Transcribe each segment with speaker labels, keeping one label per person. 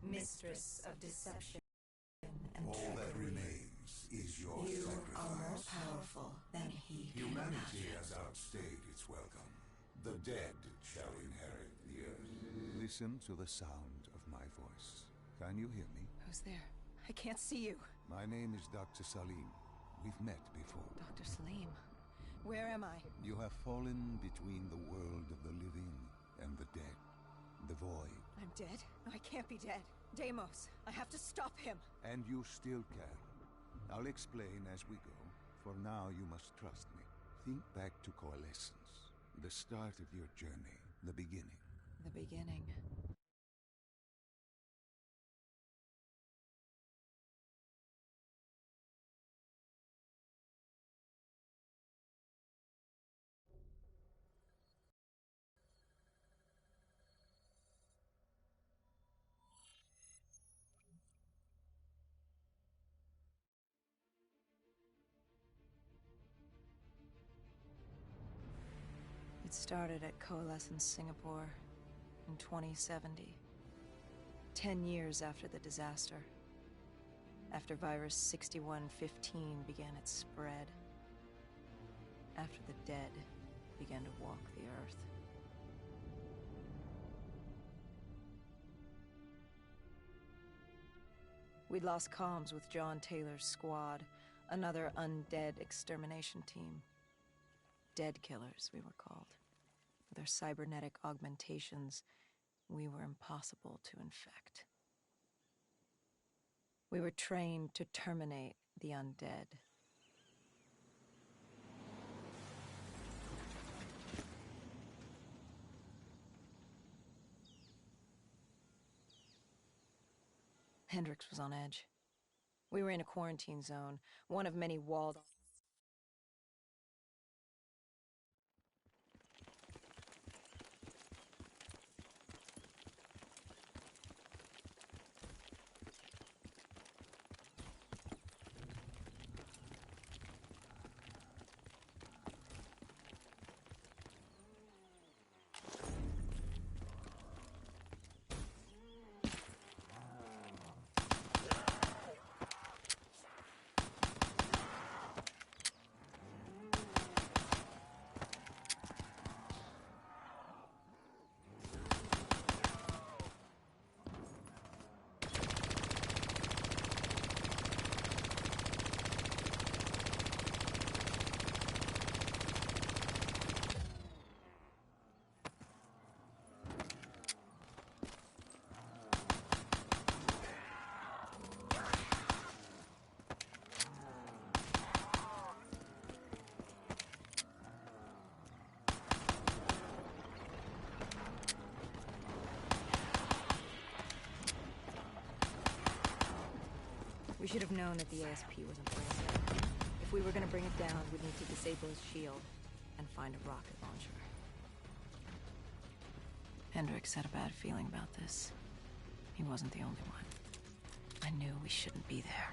Speaker 1: mistress of deception and
Speaker 2: All that
Speaker 1: trickery.
Speaker 2: remains is your
Speaker 1: You
Speaker 2: sacrifice.
Speaker 1: are more powerful than he can
Speaker 2: Humanity
Speaker 1: imagine.
Speaker 2: has outstayed its welcome. The dead shall inherit the earth. Listen to the sound of my voice. Can you hear me?
Speaker 3: Who's there? I can't see you.
Speaker 2: My name is Dr. Salim. We've met before.
Speaker 3: Dr. Salim. Where am I?
Speaker 2: You have fallen between the world of the living and the dead. The void.
Speaker 3: I'm dead? No, I can't be dead. Deimos, I have to stop him.
Speaker 2: And you still can. I'll explain as we go. For now, you must trust me. Think back to Coalescence. The start of your journey. The beginning.
Speaker 3: The beginning. It started at Coalescence Singapore in 2070. 10 years after the disaster. After Virus 6115 began its spread. After the dead began to walk the earth. We'd lost comms with John Taylor's squad, another undead extermination team. Dead killers, we were called. With our cybernetic augmentations, we were impossible to infect. We were trained to terminate the undead. Hendricks was on edge. We were in a quarantine zone, one of many walled off. We should have known that the ASP wasn't bringing it. If we were going to bring it down, we'd need to disable his shield and find a rocket launcher. Hendricks had a bad feeling about this. He wasn't the only one. I knew we shouldn't be there.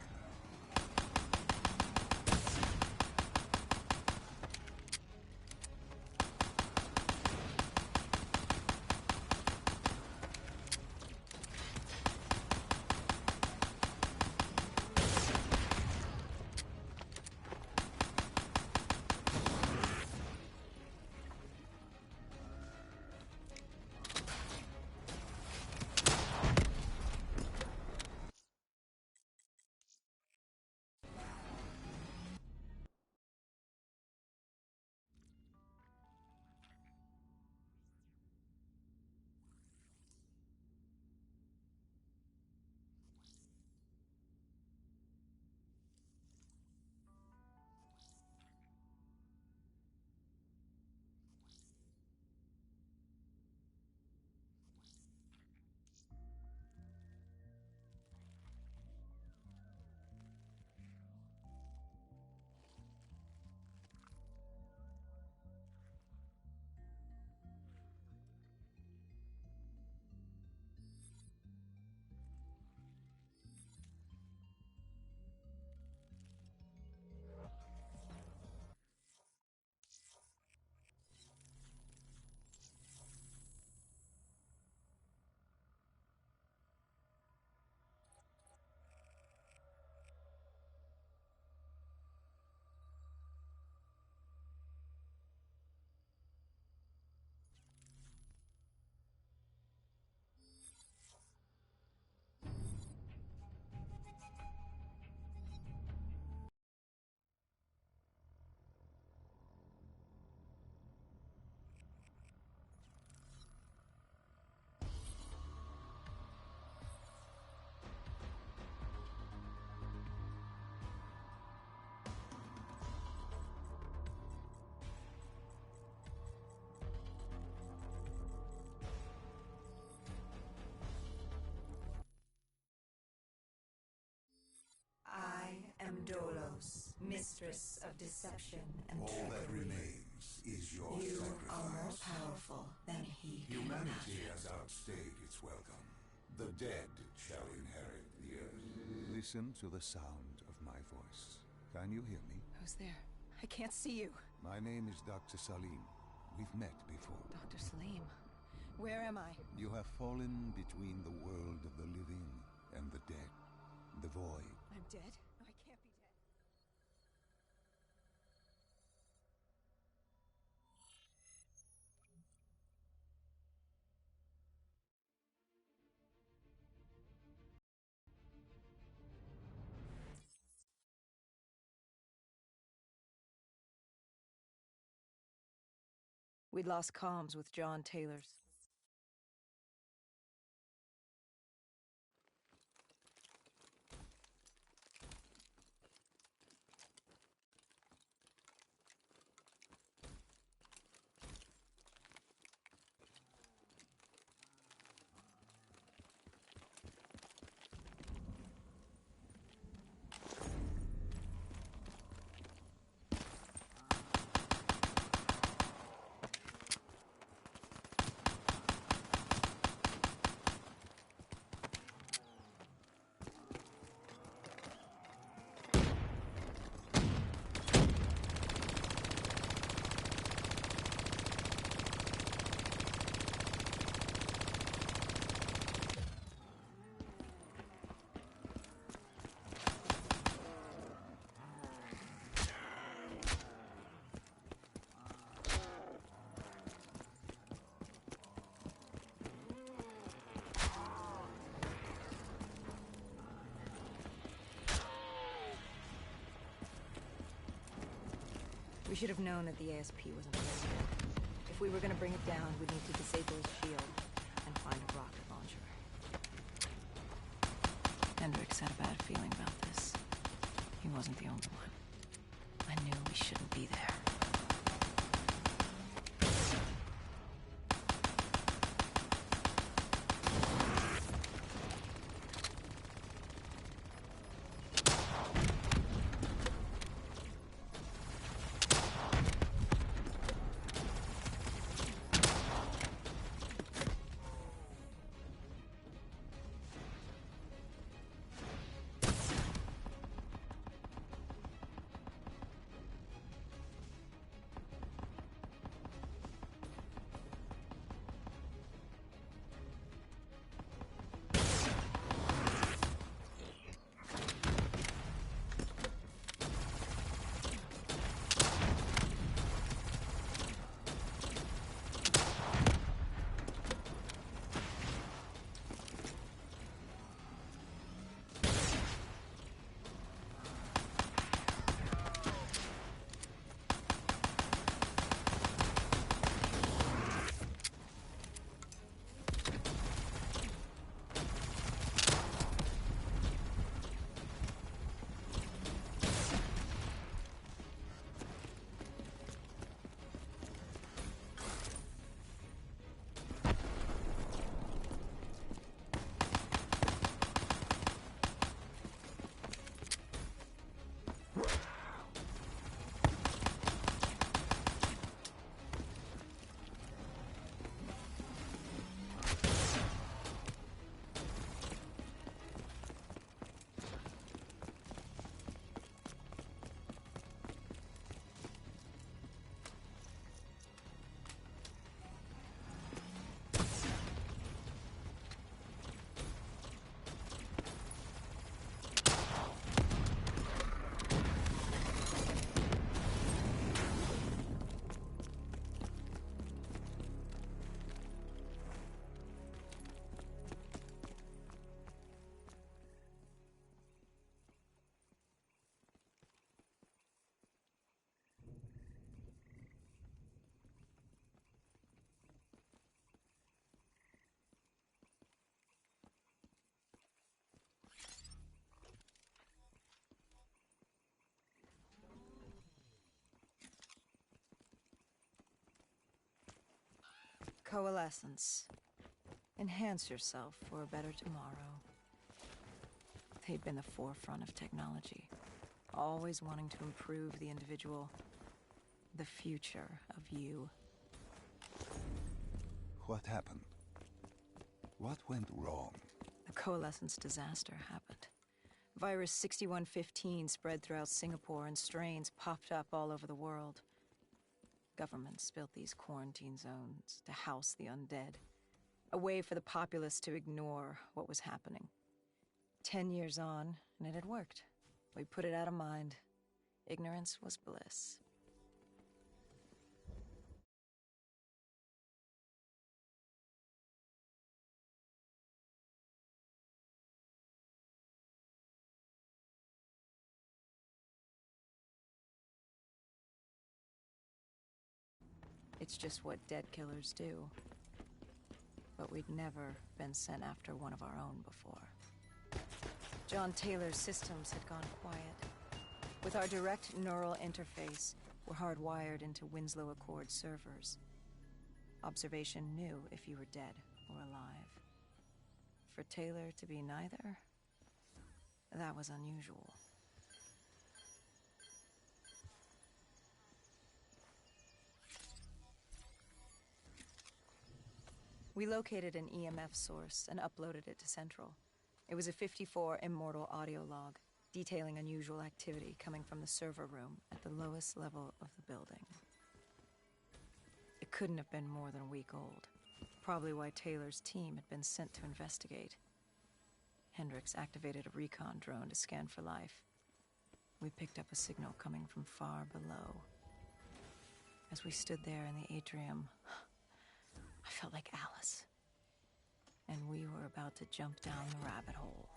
Speaker 1: mistress of deception and
Speaker 2: All that
Speaker 1: trickery.
Speaker 2: remains is your
Speaker 1: You
Speaker 2: sacrifice.
Speaker 1: are more powerful than he can
Speaker 2: Humanity
Speaker 1: imagine.
Speaker 2: has outstayed its welcome. The dead shall inherit the earth. Listen to the sound of my voice. Can you hear me?
Speaker 3: Who's there? I can't see you.
Speaker 2: My name is Dr. Salim. We've met before.
Speaker 3: Dr. Salim. Where am I?
Speaker 2: You have fallen between the world of the living and the dead. The void.
Speaker 3: I'm dead? No, I can't be dead. We'd lost comms with John Taylor's. We should have known that the ASP wasn't ready yet. If we were gonna bring it down, we'd need to disable his shield and find a rocket launcher. Hendricks had a bad feeling about this. He wasn't the only one. I knew we shouldn't be there. Coalescence. Enhance yourself for a better tomorrow. They'd been the forefront of technology. always wanting to improve the individual, the future of you.
Speaker 2: What happened? What went wrong?
Speaker 3: The Coalescence disaster happened. Virus 6115 spread throughout Singapore and strains popped up all over the world. Governments built these quarantine zones to house the undead, a way for the populace to ignore what was happening. 10 years on, and it had worked. We put it out of mind. Ignorance was bliss. It's just what dead killers do. But we'd never been sent after one of our own before. John Taylor's systems had gone quiet. With our direct neural interface, we're hardwired into Winslow Accord servers. Observation knew if you were dead or alive. For Taylor to be neither, that was unusual. We located an EMF source and uploaded it to Central. It was a 54 immortal audio log, detailing unusual activity coming from the server room at the lowest level of the building. It couldn't have been more than a week old, probably why Taylor's team had been sent to investigate. Hendricks activated a recon drone to scan for life. We picked up a signal coming from far below. As we stood there in the atrium, I felt like Alice. And we were about to jump down the rabbit hole.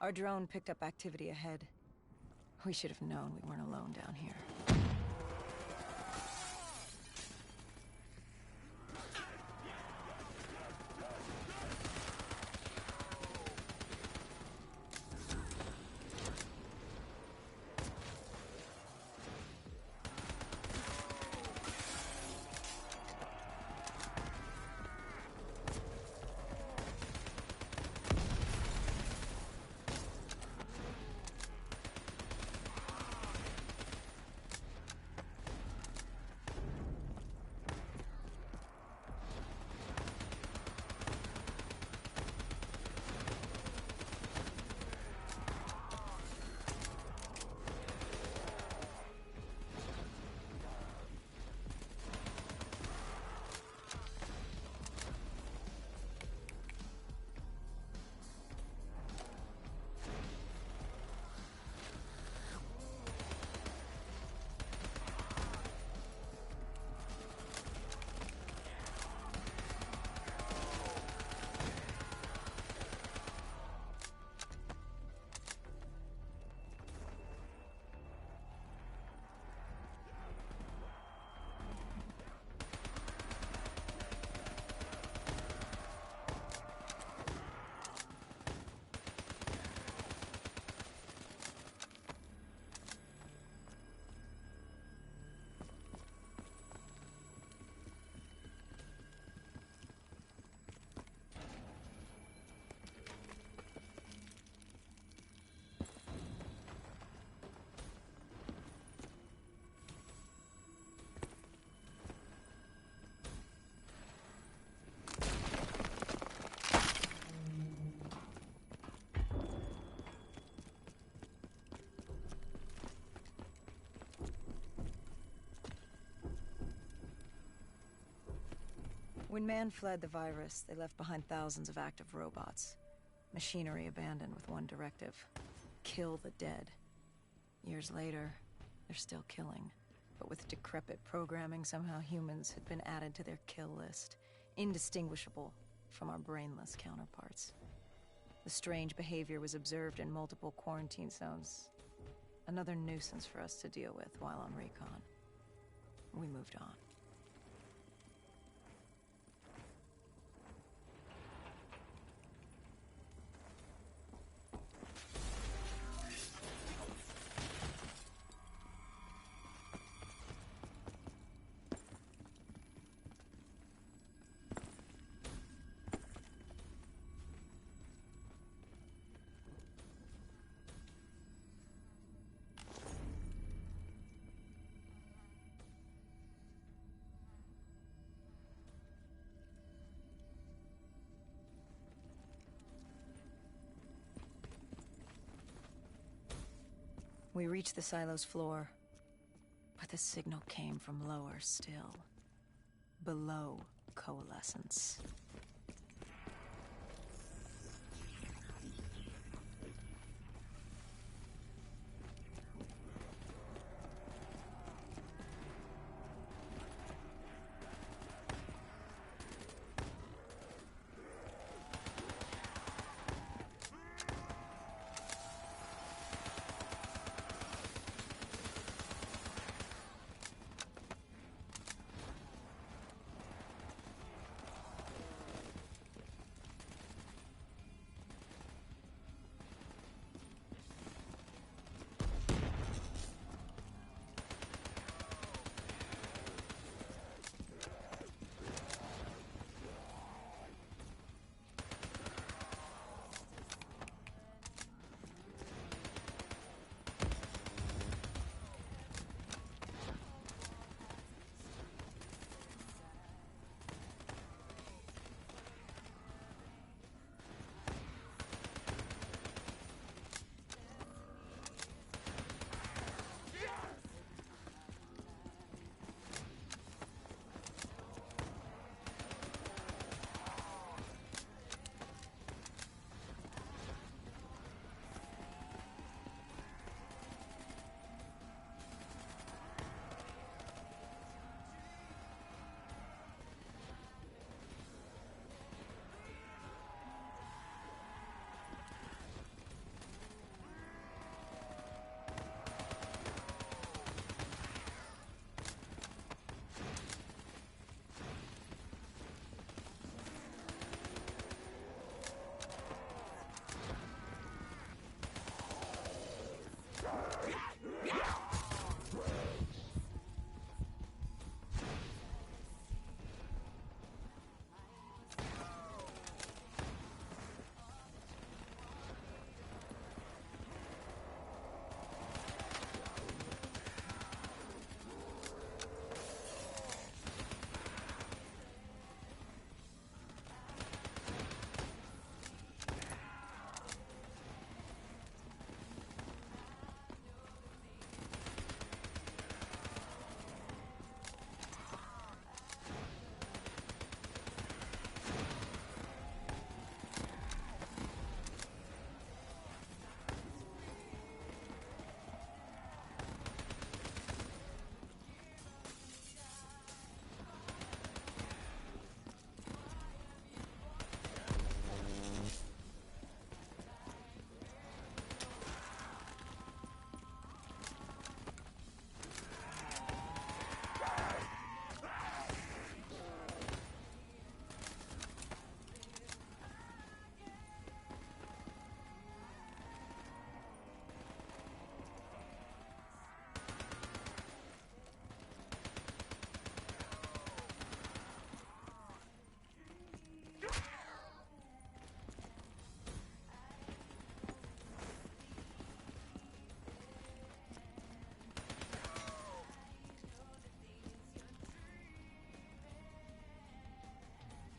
Speaker 3: Our drone picked up activity ahead. We should have known we weren't alone down here. When man fled the virus, they left behind thousands of active robots. Machinery abandoned with one directive: kill the dead. Years later, they're still killing. But with decrepit programming, somehow humans had been added to their kill list, indistinguishable from our brainless counterparts. The strange behavior was observed in multiple quarantine zones. Another nuisance for us to deal with while on recon. We moved on. We reached the silo's floor, but the signal came from lower still. Below Coalescence.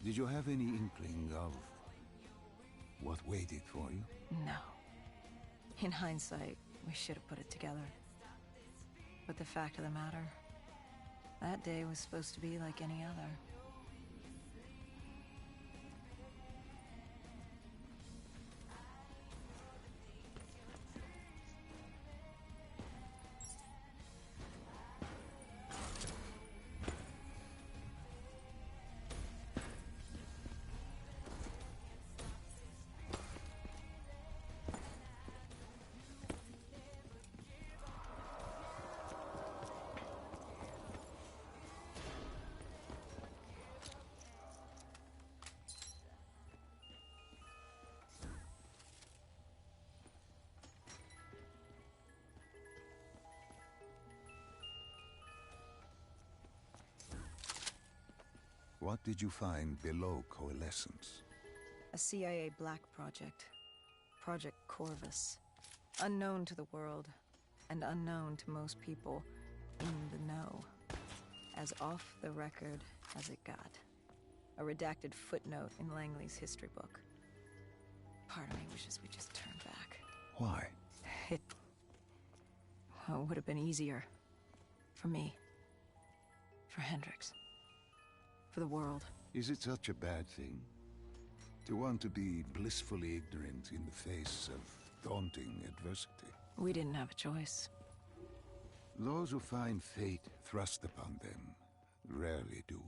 Speaker 2: Did you have any inkling of what waited for you?
Speaker 3: No. In hindsight, we should have put it together. But the fact of the matter, that day was supposed to be like any other.
Speaker 2: What did you find below Coalescence?
Speaker 3: A CIA black project. Project Corvus. Unknown to the world, and unknown to most people in the know. As off the record as it got. A redacted footnote in Langley's history book. Part of me wishes we just turned back.
Speaker 2: Why?
Speaker 3: It would have been easier. For me. For Hendricks. For the world.
Speaker 2: Is it such a bad thing? To want to be blissfully ignorant in the face of daunting adversity?
Speaker 3: We didn't have a choice.
Speaker 2: Those who find fate thrust upon them rarely do.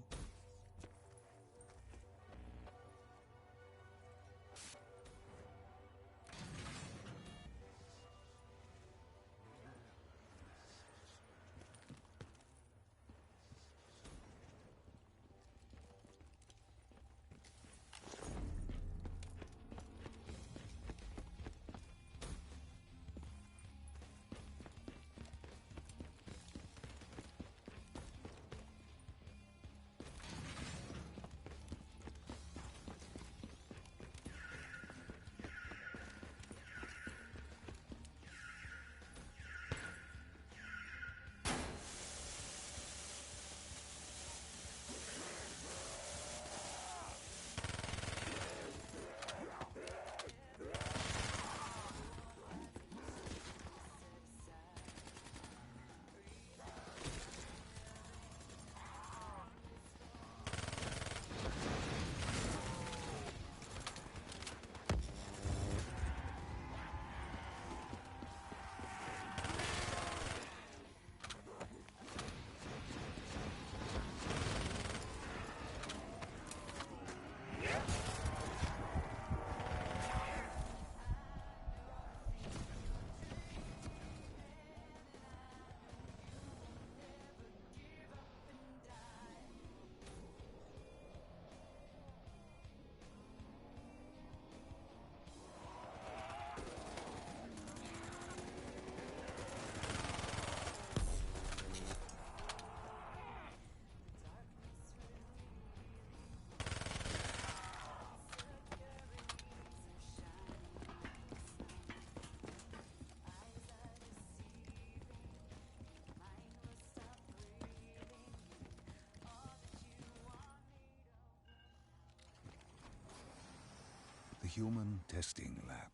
Speaker 2: The human testing lab.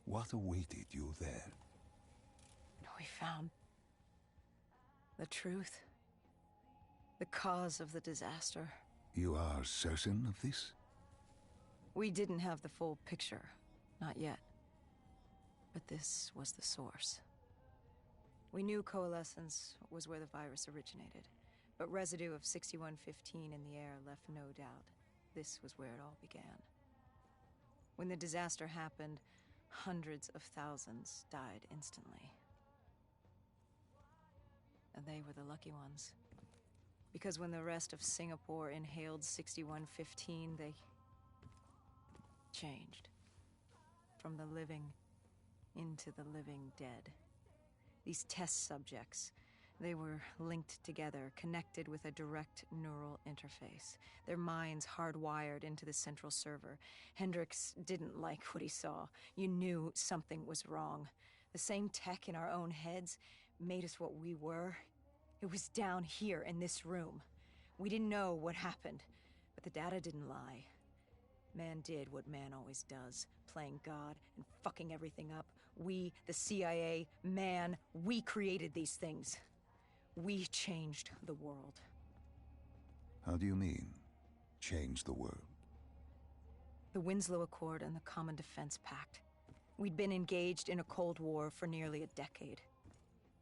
Speaker 2: What awaited you there?
Speaker 3: We found the truth. The cause of the disaster.
Speaker 2: You are certain of this?
Speaker 3: We didn't have the full picture. Not yet. But this was the source. We knew Coalescence was where the virus originated, but residue of 6115 in the air left no doubt. This was where it all began. When the disaster happened, hundreds of thousands died instantly. And they were the lucky ones. Because when the rest of Singapore inhaled 6115, they changed. From the living into the living dead. These test subjects, they were linked together, connected with a direct neural interface. Their minds hardwired into the central server. Hendricks didn't like what he saw. You knew something was wrong. The same tech in our own heads made us what we were. It was down here in this room. We didn't know what happened, but the data didn't lie. Man did what man always does, playing God and fucking everything up. We, the CIA, man, we created these things. We changed the world.
Speaker 2: How do you mean, change the world?
Speaker 3: The Winslow Accord and the Common Defense Pact. We'd been engaged in a Cold War for nearly a decade.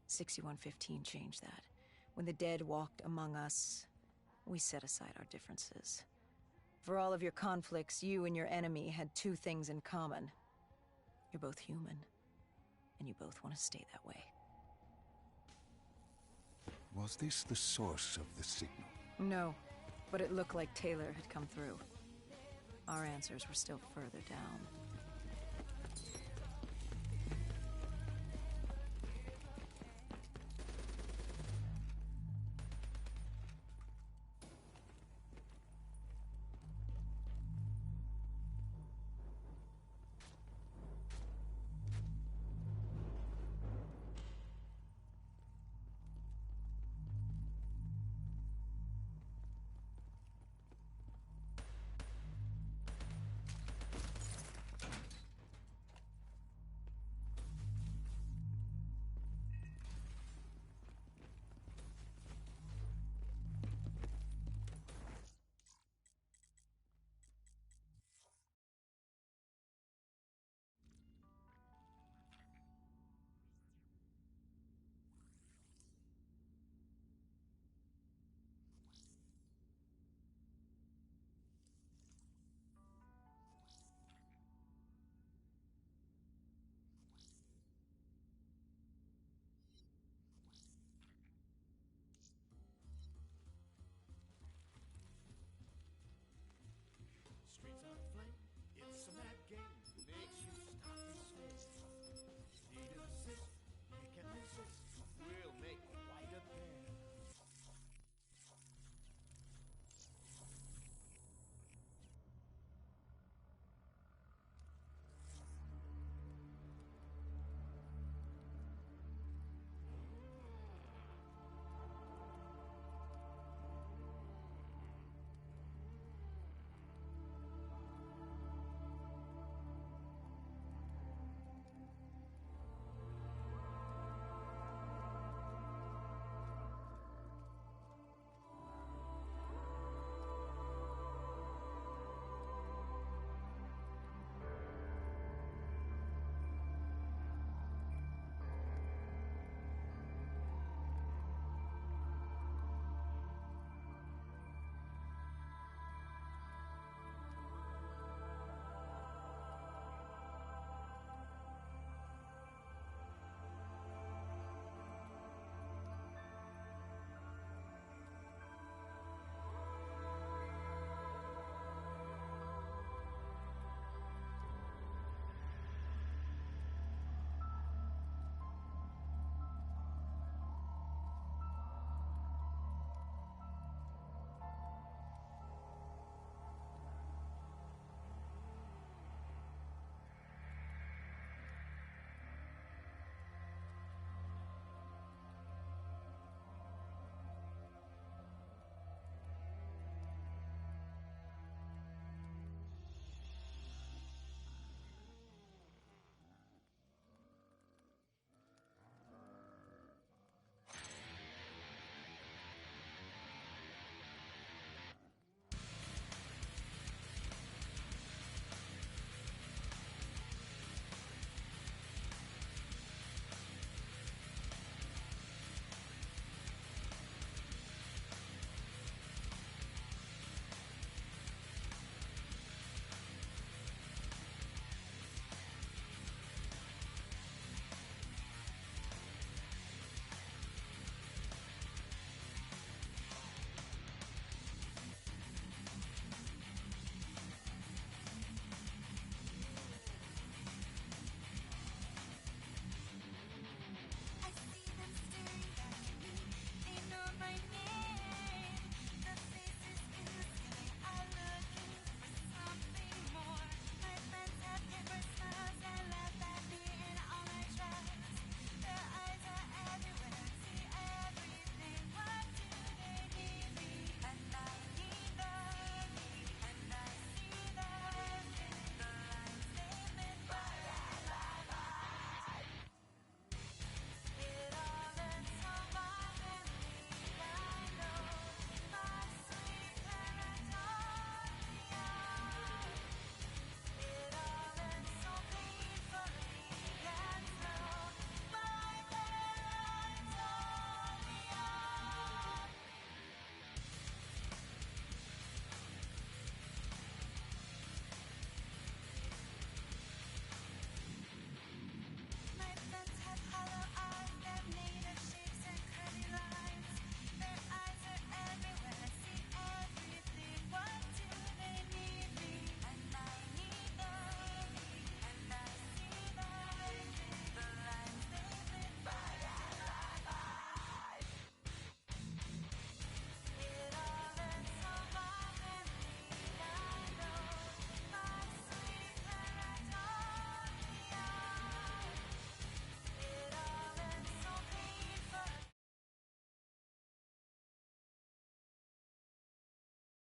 Speaker 3: 6115 changed that. When the dead walked among us, we set aside our differences. For all of your conflicts, you and your enemy had two things in common. You're both human, and you both want to stay that way.
Speaker 2: Was this the source of the signal?
Speaker 3: No, but it looked like Taylor had come through. Our answers were still further down.